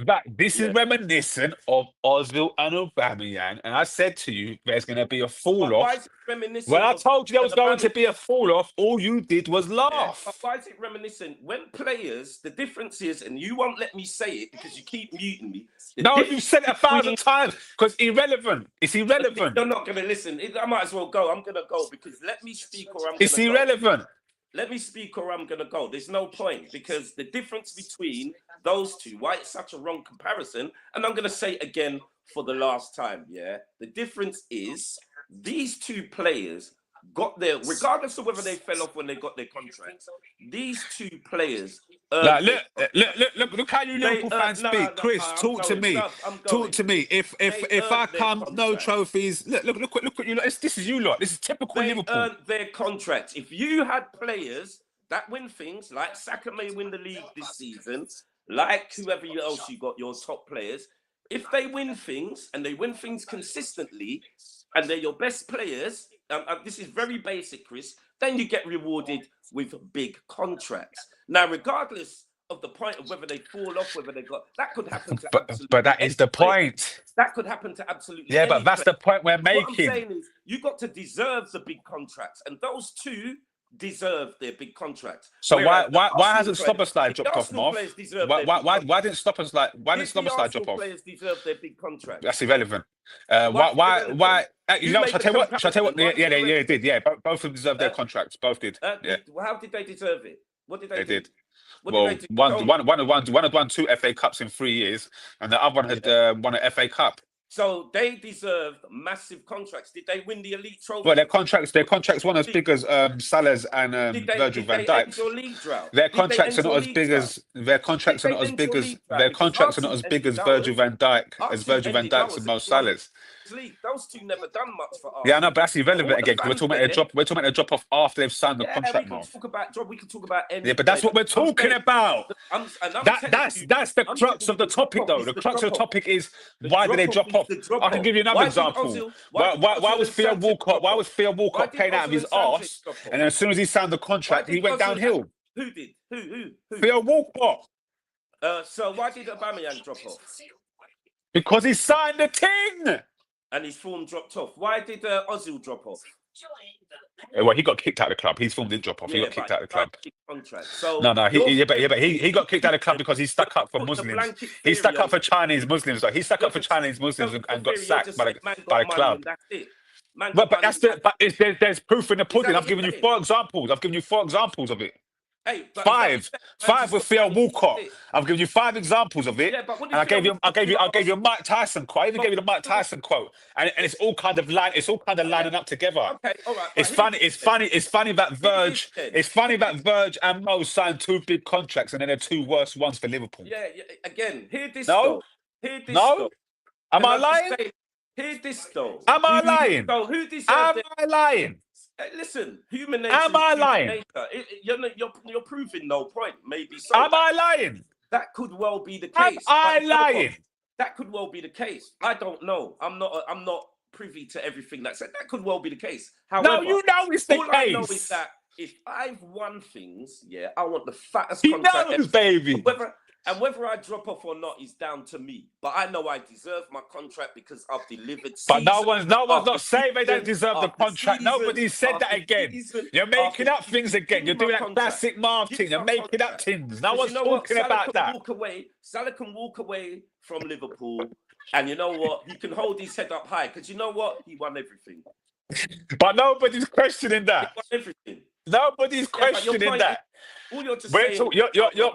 [SPEAKER 1] that this is
[SPEAKER 2] Yeah.
[SPEAKER 1] reminiscent of Ozil and Aubameyang, and I said to you there's going to be a fall
[SPEAKER 2] But why
[SPEAKER 1] off.
[SPEAKER 2] is it reminiscent?
[SPEAKER 1] When I
[SPEAKER 2] of
[SPEAKER 1] told you there was going to
[SPEAKER 2] Aubameyang?
[SPEAKER 1] be a fall off, all you did was
[SPEAKER 2] Yeah,
[SPEAKER 1] laugh.
[SPEAKER 2] but why is it reminiscent? When players, the difference is, and you won't let me say it because you keep muting me.
[SPEAKER 1] No, you've said it 1,000 times because irrelevant. It's irrelevant.
[SPEAKER 2] You're not going to listen. I might as well go. I'm going to go because let me speak or I'm going to
[SPEAKER 1] It's
[SPEAKER 2] go.
[SPEAKER 1] irrelevant.
[SPEAKER 2] Let me speak or I'm going to go. There's no point because the difference between those two, why it's such a wrong comparison, and I'm going to say it again for the last time, yeah? The difference is these two players got their, regardless of whether they fell off when they got their contracts, these two players
[SPEAKER 1] Like, look how you Liverpool fans speak.
[SPEAKER 2] no,
[SPEAKER 1] Chris,
[SPEAKER 2] I'm
[SPEAKER 1] talk to
[SPEAKER 2] going,
[SPEAKER 1] me.
[SPEAKER 2] love, I'm
[SPEAKER 1] Talk
[SPEAKER 2] going.
[SPEAKER 1] to me. If
[SPEAKER 2] They
[SPEAKER 1] I
[SPEAKER 2] earned their
[SPEAKER 1] come, no
[SPEAKER 2] contract.
[SPEAKER 1] trophies. Look what you lot. This is you lot. This is typical
[SPEAKER 2] They
[SPEAKER 1] Liverpool.
[SPEAKER 2] earned their contracts. If you had players that win things, like Saka may win the league this season, like whoever else you got, your top players, if they win things and they win things consistently, and they're your best players, this is very basic, Chris, then you get rewarded with big contracts. Now, regardless of the point of whether they fall off, whether they got, that could happen to absolutely
[SPEAKER 1] But that is the
[SPEAKER 2] any player.
[SPEAKER 1] point.
[SPEAKER 2] That could happen to absolutely
[SPEAKER 1] Yeah,
[SPEAKER 2] any
[SPEAKER 1] but that's
[SPEAKER 2] player.
[SPEAKER 1] the point we're
[SPEAKER 2] What I'm
[SPEAKER 1] making.
[SPEAKER 2] saying is, you got to deserve the big contracts, and those two deserve their big contracts.
[SPEAKER 1] So
[SPEAKER 2] Whereas the
[SPEAKER 1] why
[SPEAKER 2] Arsenal
[SPEAKER 1] hasn't
[SPEAKER 2] players-
[SPEAKER 1] Slobberslide
[SPEAKER 2] the
[SPEAKER 1] dropped off,
[SPEAKER 2] Arsenal
[SPEAKER 1] Marv?
[SPEAKER 2] players deserve their big
[SPEAKER 1] Why
[SPEAKER 2] contracts.
[SPEAKER 1] didn't Slobberslide
[SPEAKER 2] Arsenal
[SPEAKER 1] drop off?
[SPEAKER 2] players deserve their big contracts.
[SPEAKER 1] That's irrelevant.
[SPEAKER 2] Why?
[SPEAKER 1] You know,
[SPEAKER 2] made
[SPEAKER 1] shall I
[SPEAKER 2] the
[SPEAKER 1] tell you what? Shall I tell you what?
[SPEAKER 2] comparison.
[SPEAKER 1] Yeah,
[SPEAKER 2] Why is it
[SPEAKER 1] they did. Yeah, both of them deserve their
[SPEAKER 2] Uh,
[SPEAKER 1] contracts. Both did. Yeah,
[SPEAKER 2] How did they deserve it? What did they do?
[SPEAKER 1] did.
[SPEAKER 2] What
[SPEAKER 1] Well,
[SPEAKER 2] did they do?
[SPEAKER 1] one had won 2 FA Cups in 3 years, and the other one had won an FA Cup.
[SPEAKER 2] So they deserved massive contracts. Did they win the elite trophy?
[SPEAKER 1] Well, their contracts weren't as big as Salah's and Virgil van
[SPEAKER 2] Dijk's.
[SPEAKER 1] Dijk's. Their contracts are not as big as Virgil van Dijk's and Mo Salah's.
[SPEAKER 2] Those two never done much for Arsenal.
[SPEAKER 1] Yeah, I know, but that's irrelevant again because we're talking about their drop off after they've signed the contract.
[SPEAKER 2] We can talk about any.
[SPEAKER 1] Yeah, but that's what we're talking about. That's the crux of the topic, though. The crux of the topic is why did they drop off? I can give you another example. Why was Theo Walcott? Why was Theo Walcott paying out of his arse? And then as soon as he signed the contract, he went downhill.
[SPEAKER 2] Who did? Who?
[SPEAKER 1] Theo Walcott.
[SPEAKER 2] So why did Aubameyang drop off?
[SPEAKER 1] Because he signed the thing.
[SPEAKER 2] And his form dropped off. Why did Ozil drop off?
[SPEAKER 1] Well, he got kicked out of the club. His form didn't drop off. He got kicked out of the club.
[SPEAKER 2] Contract. So
[SPEAKER 1] no. He got kicked out of the club because he stuck up for Muslims. He stuck up for Chinese Muslims. He stuck up for Chinese Muslims and got sacked by the club. But there's proof in the pudding. I've given you 4 examples. I've given you 4 examples of it.
[SPEAKER 2] Hey,
[SPEAKER 1] five with Theo Walcott. I've given you 5 examples of it, and I gave you a Mike Tyson quote. I even gave you the Mike Tyson quote, and it's all kind of lining up together.
[SPEAKER 2] Okay, all right.
[SPEAKER 1] It's funny that Verge and Mo signed 2 big contracts, and then they're 2 worst ones for Liverpool.
[SPEAKER 2] Yeah. Again, hear this.
[SPEAKER 1] No,
[SPEAKER 2] though.
[SPEAKER 1] Am I lying?
[SPEAKER 2] Hear this though.
[SPEAKER 1] Am I lying?
[SPEAKER 2] So who deserves
[SPEAKER 1] Am I lying?
[SPEAKER 2] Hey, listen, human nature.
[SPEAKER 1] Am I lying?
[SPEAKER 2] You're proving no point. Maybe so.
[SPEAKER 1] Am I lying?
[SPEAKER 2] That could well be the
[SPEAKER 1] Am
[SPEAKER 2] case.
[SPEAKER 1] I lying?
[SPEAKER 2] That could well be the case. I don't know. I'm not privy to everything that's said. That could well be the case. However,
[SPEAKER 1] no, you know it's the
[SPEAKER 2] all
[SPEAKER 1] case.
[SPEAKER 2] I know is that if I've won things, I want the fattest
[SPEAKER 1] he
[SPEAKER 2] contract.
[SPEAKER 1] knows, baby.
[SPEAKER 2] And whether I drop off or not is down to me. But I know I deserve my contract because I've delivered.
[SPEAKER 1] But no one's not
[SPEAKER 2] after
[SPEAKER 1] saying they don't
[SPEAKER 2] season
[SPEAKER 1] deserve the
[SPEAKER 2] after
[SPEAKER 1] contract.
[SPEAKER 2] season
[SPEAKER 1] Nobody said that
[SPEAKER 2] after
[SPEAKER 1] again.
[SPEAKER 2] season
[SPEAKER 1] You're making
[SPEAKER 2] after
[SPEAKER 1] up things
[SPEAKER 2] season.
[SPEAKER 1] again.
[SPEAKER 2] Give
[SPEAKER 1] You're
[SPEAKER 2] me my
[SPEAKER 1] doing that
[SPEAKER 2] contract.
[SPEAKER 1] classic Marv
[SPEAKER 2] Give
[SPEAKER 1] thing.
[SPEAKER 2] me
[SPEAKER 1] You're
[SPEAKER 2] my
[SPEAKER 1] making up
[SPEAKER 2] contract.
[SPEAKER 1] things. No
[SPEAKER 2] 'Cause
[SPEAKER 1] one's
[SPEAKER 2] you know what?
[SPEAKER 1] talking
[SPEAKER 2] Salah
[SPEAKER 1] about
[SPEAKER 2] can
[SPEAKER 1] that.
[SPEAKER 2] walk away. Salah can walk away from Liverpool, and you know what? He can hold his head up high because you know what? He won everything.
[SPEAKER 1] But nobody's questioning
[SPEAKER 2] He
[SPEAKER 1] that.
[SPEAKER 2] won everything.
[SPEAKER 1] Nobody's
[SPEAKER 2] Yeah, but your
[SPEAKER 1] questioning
[SPEAKER 2] point
[SPEAKER 1] that.
[SPEAKER 2] All you're just
[SPEAKER 1] We're,
[SPEAKER 2] saying,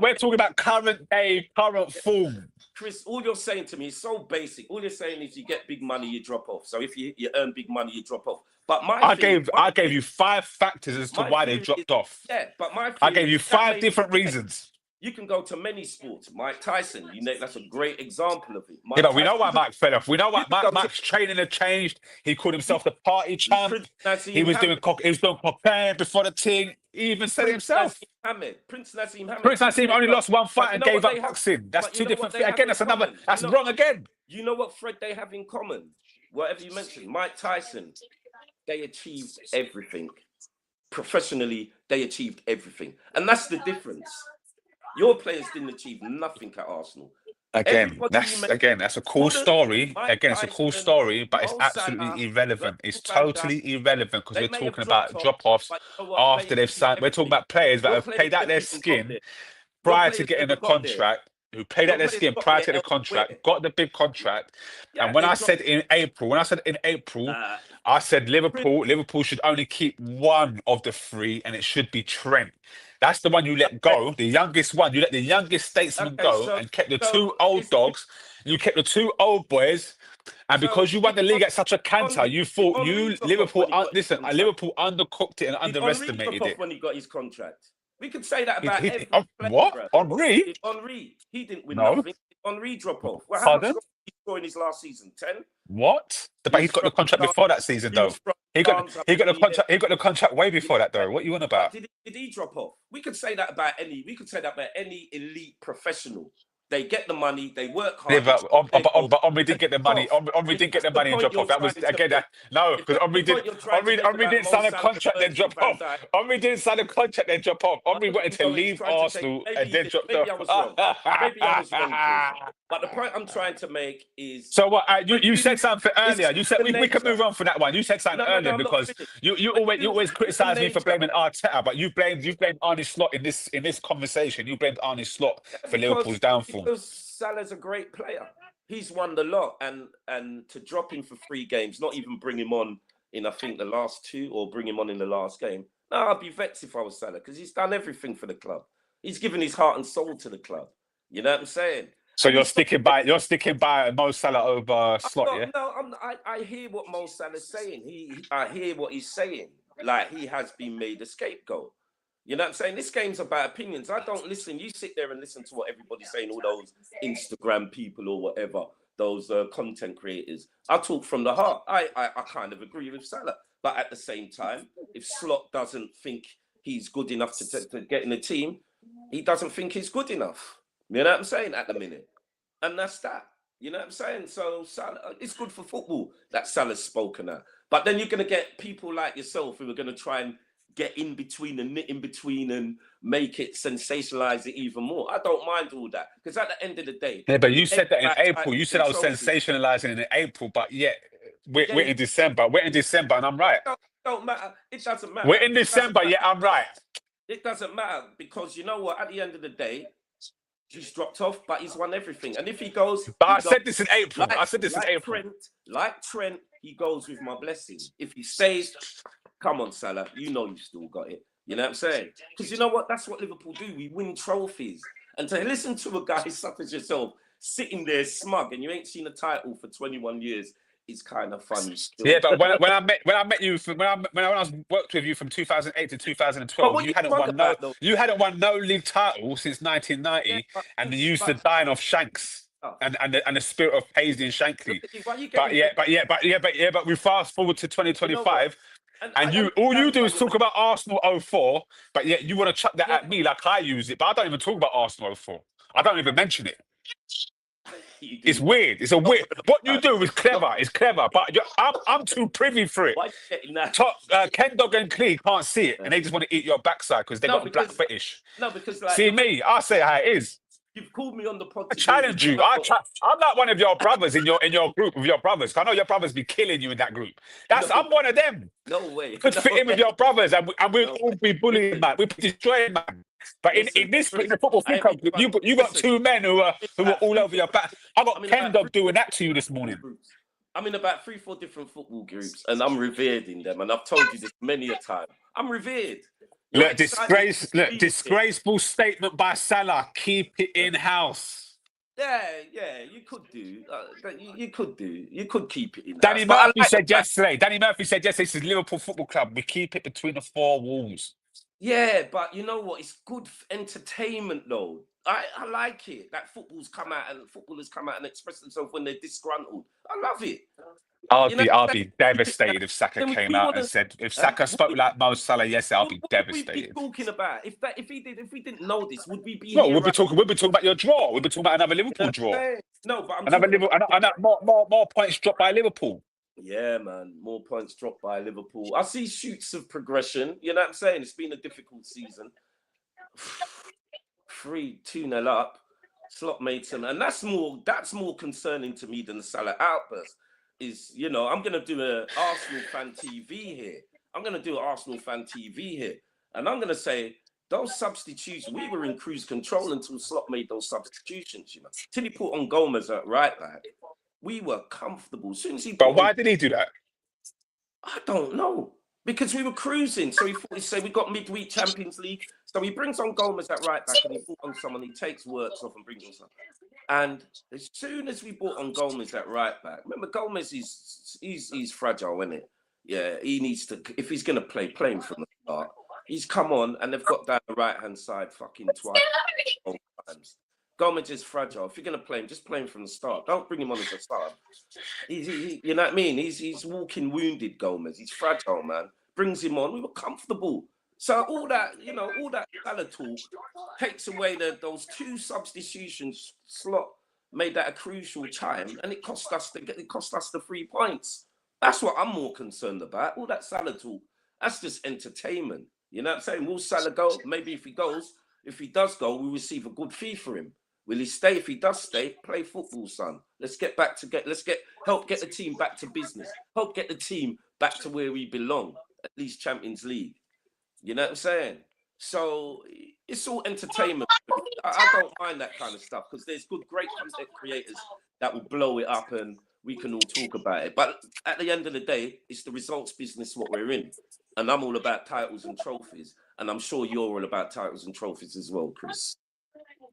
[SPEAKER 1] we're talking about current day, current form.
[SPEAKER 2] Chris, all you're saying to me is so basic. All you're saying is you get big money, you drop off. So if you earn big money, you drop off. But
[SPEAKER 1] I gave you 5 factors as to why they dropped off.
[SPEAKER 2] Yeah, but my
[SPEAKER 1] I gave you 5 different reasons.
[SPEAKER 2] You can go to many sports. Mike Tyson, that's a great example of it.
[SPEAKER 1] Yeah, but we know why Mike fell off. We know why Mike's training had changed. He called himself the party champ. He was doing cocaine before the thing. He even said it himself.
[SPEAKER 2] Prince Nassim Hamid.
[SPEAKER 1] Prince Nassim only lost 1 fight and gave up boxing. That's 2 different things. Again, that's another. That's wrong again.
[SPEAKER 2] You know what, Fred, they have in common? Whatever you mentioned, Mike Tyson, they achieved everything. Professionally, they achieved everything. And that's the difference. Your players didn't achieve nothing at Arsenal.
[SPEAKER 1] Again, that's a cool story. Again, it's a cool story, but it's absolutely irrelevant. It's totally irrelevant because we're talking about drop-offs after they've signed. We're talking about players that have paid out their skin prior to getting a contract, who paid out their skin prior to the contract, got the big contract. And when I said in April, I said Liverpool should only keep one of the 3, and it should be Trent. That's the one you let go, the youngest one. You let the youngest statesman go and kept the 2 old dogs. You kept the 2 old boys. And because you won the league at such a canter, you thought Liverpool undercooked it and underestimated it.
[SPEAKER 2] When he got his contract. We could say that about every
[SPEAKER 1] what? Henry?
[SPEAKER 2] Henry. He didn't win nothing. Henry drop off. Well, how much did he score in his last season? 10?
[SPEAKER 1] What? But he's got the contract before that season, though. He got the contract way before that, though. What you on about?
[SPEAKER 2] Did he drop off? We could say that about any elite professional. They get the money, they work hard.
[SPEAKER 1] Yeah, but Omri didn't get the money. Omri didn't get the money and drop off. That was again. No, because Omri didn't sign a contract then drop off. Omri didn't sign a contract then drop off. Omri wanted to leave Arsenal and then drop off.
[SPEAKER 2] Maybe I was wrong. But the point I'm trying to make is.
[SPEAKER 1] So what? You said something earlier. You said we can move on from that one. You said something earlier because you always criticize me for blaming Arteta, but you blamed Arne Slot in this conversation. You blamed Arne Slot for Liverpool's downfall.
[SPEAKER 2] Because Salah's a great player. He's won the lot, and to drop him for 3 games, not even bring him on in I think the last 2 or bring him on in the last game. No, I'd be vexed if I was Salah because he's done everything for the club. He's given his heart and soul to the club. You know what I'm saying?
[SPEAKER 1] So you're sticking by Mo Salah over Slot, yeah?
[SPEAKER 2] No, I hear what Mo Salah's saying. I hear what he's saying. Like he has been made a scapegoat. You know what I'm saying? This game's about opinions. I don't listen. You sit there and listen to what everybody's saying, all those Instagram people or whatever, those content creators. I talk from the heart. I kind of agree with Salah. But at the same time, if Slot doesn't think he's good enough to get in the team, he doesn't think he's good enough. You know what I'm saying? At the minute. And that's that. You know what I'm saying? So Salah, it's good for football that Salah's spoken at. But then you're going to get people like yourself who are going to try and get in between and knit in between and make it sensationalize it even more. I don't mind all that because at the end of the day,
[SPEAKER 1] yeah. But you said that in April. You said I was sensationalizing in April, but yet we're in December. We're in December, and I'm right.
[SPEAKER 2] Don't matter. It doesn't matter.
[SPEAKER 1] We're in December, yet I'm right.
[SPEAKER 2] It doesn't matter because you know what? At the end of the day, he's dropped off, but he's won everything. And if he goes,
[SPEAKER 1] but I said this in April.
[SPEAKER 2] Trent, he goes with my blessing. If he stays. Come on, Salah. You know you still got it. You know what I'm saying? Because you know what? That's what Liverpool do. We win trophies. And to listen to a guy such as yourself sitting there smug and you ain't seen a title for 21 years is kind of funny. Still.
[SPEAKER 1] Yeah, but when I met you, when I worked with you from 2008 to 2012, you hadn't won no league title since 1990, and you used to dine off Shanks. And the spirit of Paisley and Shankly. But we fast forward to 2025. And all you do is talk about Arsenal 04, but yet you want to chuck that at me like I use it. But I don't even talk about Arsenal 04. I don't even mention it. It's weird. It's a weird. What you do is clever. It's clever, but I'm too privy for it. Ken Dog and Clee can't see it, and they just want to eat your backside because they got a black fetish.
[SPEAKER 2] No, because
[SPEAKER 1] see me, I say how it is.
[SPEAKER 2] You've called me on the pod
[SPEAKER 1] I
[SPEAKER 2] today.
[SPEAKER 1] challenge you. I'm not one of your brothers in your group of your brothers. I know your brothers be killing you in that group. I'm one of them.
[SPEAKER 2] No way.
[SPEAKER 1] Could fit in with your brothers, and we'll
[SPEAKER 2] No
[SPEAKER 1] all be bullying, man. We'll be destroying, man. But in the football
[SPEAKER 2] I ain't
[SPEAKER 1] club
[SPEAKER 2] been
[SPEAKER 1] group,
[SPEAKER 2] fun.
[SPEAKER 1] you got
[SPEAKER 2] Listen,
[SPEAKER 1] two men who are all over your back. I got
[SPEAKER 2] I'm in
[SPEAKER 1] Ken
[SPEAKER 2] about
[SPEAKER 1] Dog doing that to you this morning.
[SPEAKER 2] groups. I'm in about 3-4 different football groups, and I'm revered in them. And I've told you this many a time. I'm revered. You're
[SPEAKER 1] Look,
[SPEAKER 2] excited to be here.
[SPEAKER 1] disgraceful statement by Salah. Keep it in house.
[SPEAKER 2] Yeah, you could do. You could do. You could keep it in.
[SPEAKER 1] Danny Murphy said yesterday. This is Liverpool Football Club. We keep it between the four walls.
[SPEAKER 2] Yeah, but you know what? It's good entertainment, though. I like it. That footballers come out and express themselves when they're disgruntled. I love it.
[SPEAKER 1] I'll be devastated if Saka came out and said, if Saka spoke like Mo Salah, yes, I'll be devastated.
[SPEAKER 2] What would we be talking about? If we didn't know this, would we be?
[SPEAKER 1] No, we'll be talking about your draw. We'll be talking about another Liverpool draw.
[SPEAKER 2] No, but
[SPEAKER 1] more points dropped by Liverpool.
[SPEAKER 2] Yeah, man, more points dropped by Liverpool. I see shoots of progression. You know what I'm saying? It's been a difficult season. 2-0 up. Slot made some, and that's more concerning to me than the Salah outburst. I'm going to do a Arsenal fan TV here. And I'm going to say those substitutions, we were in cruise control until Slot made those substitutions, Till he put on Gomez at right back, we were comfortable. As soon as he
[SPEAKER 1] But why did he do that?
[SPEAKER 2] I don't know. Because we were cruising. So he thought he'd say we got midweek Champions League. So he brings on Gomez at right back and he put on someone, he takes Works off and brings on someone. And as soon as we brought on Gomez at right back, remember Gomez he's fragile, isn't it? Yeah, he needs to, if he's gonna play him from the start. He's come on and they've got down the right hand side fucking twice. Times. Gomez is fragile. If you're gonna play him, just play him from the start. Don't bring him on as a start. You know what I mean? He's walking wounded, Gomez. He's fragile, man. Brings him on. We were comfortable. So all that Salah talk takes away those two substitutions. Slot made that a crucial time, and it cost us the 3 points. That's what I'm more concerned about. All that Salah talk, that's just entertainment. You know what I'm saying? Will Salah go? Maybe if he does go, we'll receive a good fee for him. Will he stay? If he does stay, play football, son. Let's help get the team back to business. Help get the team back to where we belong, at least Champions League. You know what I'm saying? So it's all entertainment. I don't mind that kind of stuff because there's great content creators that will blow it up and we can all talk about it. But at the end of the day, it's the results business what we're in. And I'm all about titles and trophies. And I'm sure you're all about titles and trophies as well, Chris.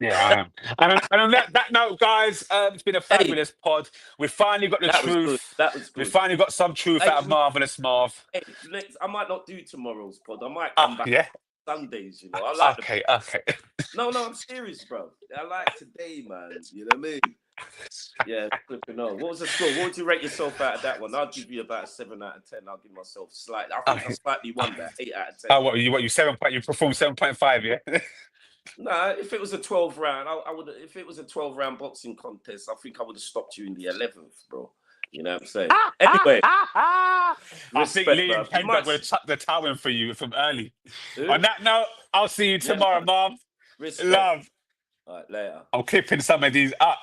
[SPEAKER 1] Yeah, I am. And on that note, guys, it's been a fabulous pod. We finally got the truth.
[SPEAKER 2] That was good.
[SPEAKER 1] We finally got some truth out of Marvelous Marv.
[SPEAKER 2] Hey, I might not do tomorrow's pod. I might come back Sundays, I like
[SPEAKER 1] Okay.
[SPEAKER 2] No, I'm serious, bro. I like today, man. You know what I mean? Yeah, flipping on. What was the score? What would you rate yourself out of that one? I'll give you about a 7 out of 10. I'll give myself slightly. I think I slightly won that 8 out of 10.
[SPEAKER 1] Oh, you 7 point? You performed 7.5, yeah.
[SPEAKER 2] Nah, if it was a 12 round, I would. If it was a 12 round boxing contest, I think I would have stopped you in the 11th, bro. You know what I'm saying? Anyway,
[SPEAKER 1] I think Liam Pendog would have tucked the towel in for you from early. On that note, I'll see you tomorrow, Mom. Love.
[SPEAKER 2] All right, later.
[SPEAKER 1] I'm clipping some of these up.